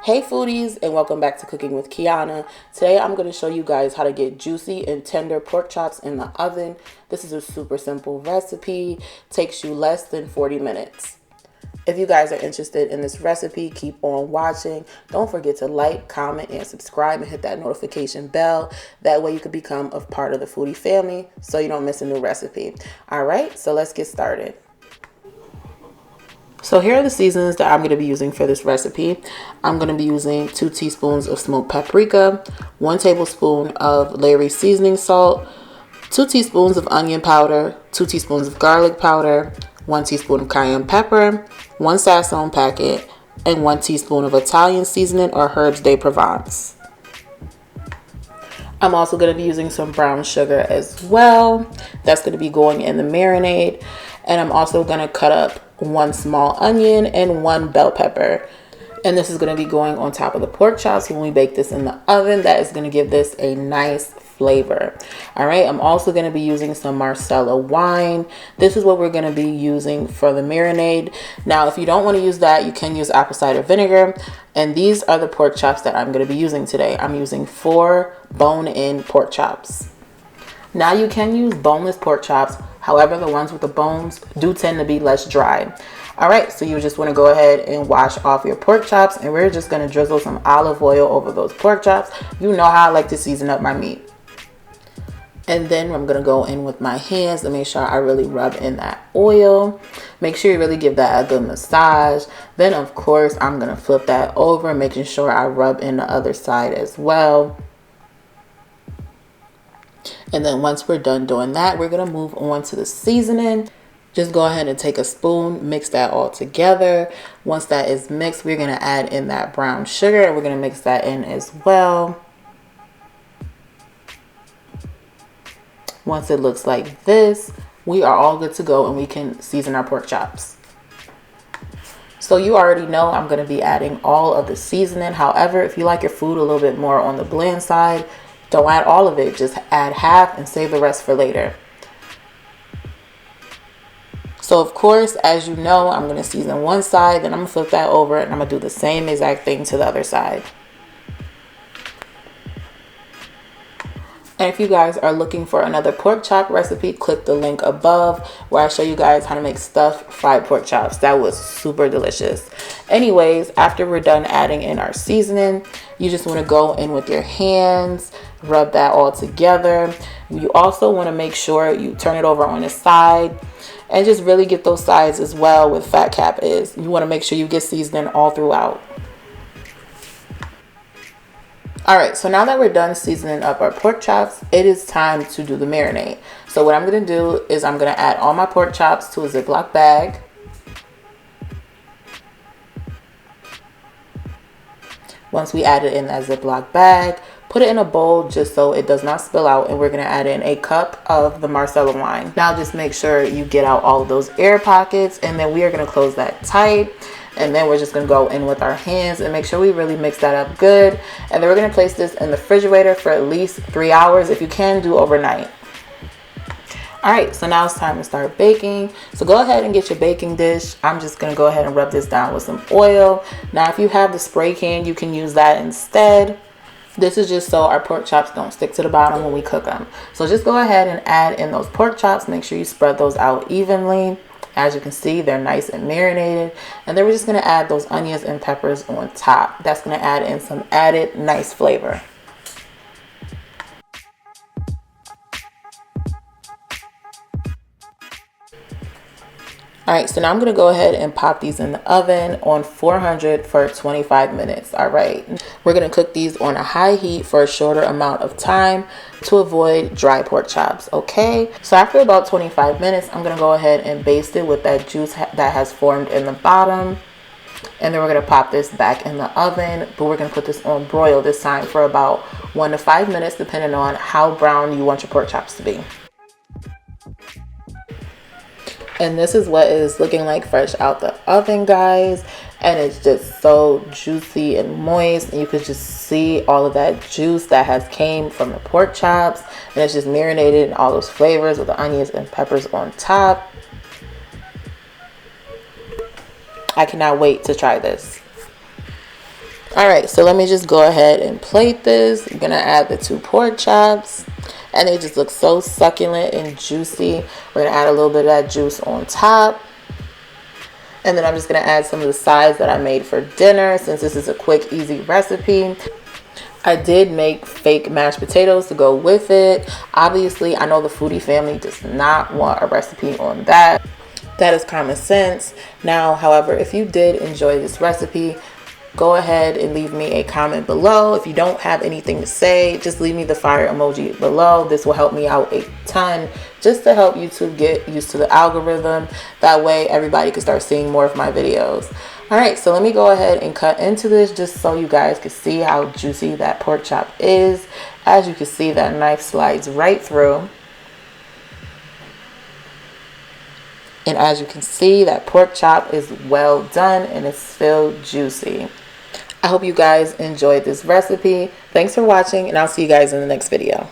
Hey foodies, and welcome back to Cooking with Kiana. Today I'm going to show you guys how to get juicy and tender pork chops in the oven. This is a super simple recipe, takes you less than 40 minutes. If you guys are interested in this recipe, keep on watching. Don't forget to like, comment, and subscribe and hit that notification bell. That way you can become a part of the foodie family so you don't miss a new recipe. Alright, so let's get started. So here are the seasonings that I'm going to be using for this recipe. I'm going to be using 2 teaspoons of smoked paprika, 1 tablespoon of Lawrys seasoning salt, 2 teaspoons of onion powder, 2 teaspoons of garlic powder, 1 teaspoon of cayenne pepper, 1 sazon packet, and 1 teaspoon of Italian seasoning or herbs de Provence. I'm also going to be using some brown sugar as well. That's going to be going in the marinade. And I'm also going to cut up 1 small onion and 1 bell pepper. And this is going to be going on top of the pork chops when we bake this in the oven. That is going to give this a nice flavor. All right, I'm also going to be using some Marsala wine. This is what we're going to be using for the marinade. Now, if you don't want to use that, you can use apple cider vinegar. And these are the pork chops that I'm going to be using today. I'm using 4 bone-in pork chops. Now you can use boneless pork chops. However, the ones with the bones do tend to be less dry. All right, so you just want to go ahead and wash off your pork chops, and we're just going to drizzle some olive oil over those pork chops. You know how I like to season up my meat. And then I'm going to go in with my hands to make sure I really rub in that oil. Make sure you really give that a good massage. Then, of course, I'm going to flip that over, making sure I rub in the other side as well. And then once we're done doing that, we're going to move on to the seasoning. Just go ahead and take a spoon, mix that all together. Once that is mixed, we're going to add in that brown sugar, and we're going to mix that in as well. Once it looks like this, we are all good to go and we can season our pork chops. So you already know I'm going to be adding all of the seasoning. However, if you like your food a little bit more on the bland side, don't add all of it. Just add half and save the rest for later. So of course, as you know, I'm going to season one side, then I'm going to flip that over and I'm going to do the same exact thing to the other side. And if you guys are looking for another pork chop recipe, click the link above where I show you guys how to make stuffed fried pork chops. That was super delicious. Anyways, after we're done adding in our seasoning, you just want to go in with your hands, rub that all together. You also want to make sure you turn it over on the side and just really get those sides as well with fat cap is. You want to make sure you get seasoning all throughout. Alright, so now that we're done seasoning up our pork chops, it is time to do the marinade. So what I'm going to do is I'm going to add all my pork chops to a Ziploc bag. Once we add it in that Ziploc bag, put it in a bowl just so it does not spill out, and we're going to add in a cup of the Marsala wine. Now just make sure you get out all of those air pockets, and then we are going to close that tight. And then we're just going to go in with our hands and make sure we really mix that up good. And then we're going to place this in the refrigerator for at least 3 hours. If you can, do overnight. Alright, so now it's time to start baking. So go ahead and get your baking dish. I'm just going to go ahead and rub this down with some oil. Now if you have the spray can, you can use that instead. This is just so our pork chops don't stick to the bottom when we cook them. So just go ahead and add in those pork chops. Make sure you spread those out evenly. As you can see, they're nice and marinated. And then we're just going to add those onions and peppers on top. That's going to add in some added nice flavor. Alright, so now I'm going to go ahead and pop these in the oven on 400 for 25 minutes. Alright, we're going to cook these on a high heat for a shorter amount of time to avoid dry pork chops. Okay, so after about 25 minutes, I'm going to go ahead and baste it with that juice that has formed in the bottom. And then we're going to pop this back in the oven, but we're going to put this on broil this time for about 1 to 5 minutes, depending on how brown you want your pork chops to be. And this is what it is looking like fresh out the oven, guys. And it's just so juicy and moist. And you could just see all of that juice that has came from the pork chops. And it's just marinated in all those flavors with the onions and peppers on top. I cannot wait to try this. All right, so let me just go ahead and plate this. I'm gonna add the 2 pork chops, and they just look so succulent and juicy. We're gonna add a little bit of that juice on top. And then I'm just gonna add some of the sides that I made for dinner, since this is a quick, easy recipe. I did make fake mashed potatoes to go with it. Obviously, I know the foodie family does not want a recipe on that. That is common sense. Now, however, if you did enjoy this recipe, go ahead and leave me a comment below. If you don't have anything to say, just leave me the fire emoji below. This will help me out a ton, just to help YouTube get used to the algorithm. That way everybody can start seeing more of my videos. All right, so let me go ahead and cut into this just so you guys can see how juicy that pork chop is. As you can see, that knife slides right through. And as you can see, that pork chop is well done and it's still juicy. I hope you guys enjoyed this recipe. Thanks for watching, and I'll see you guys in the next video.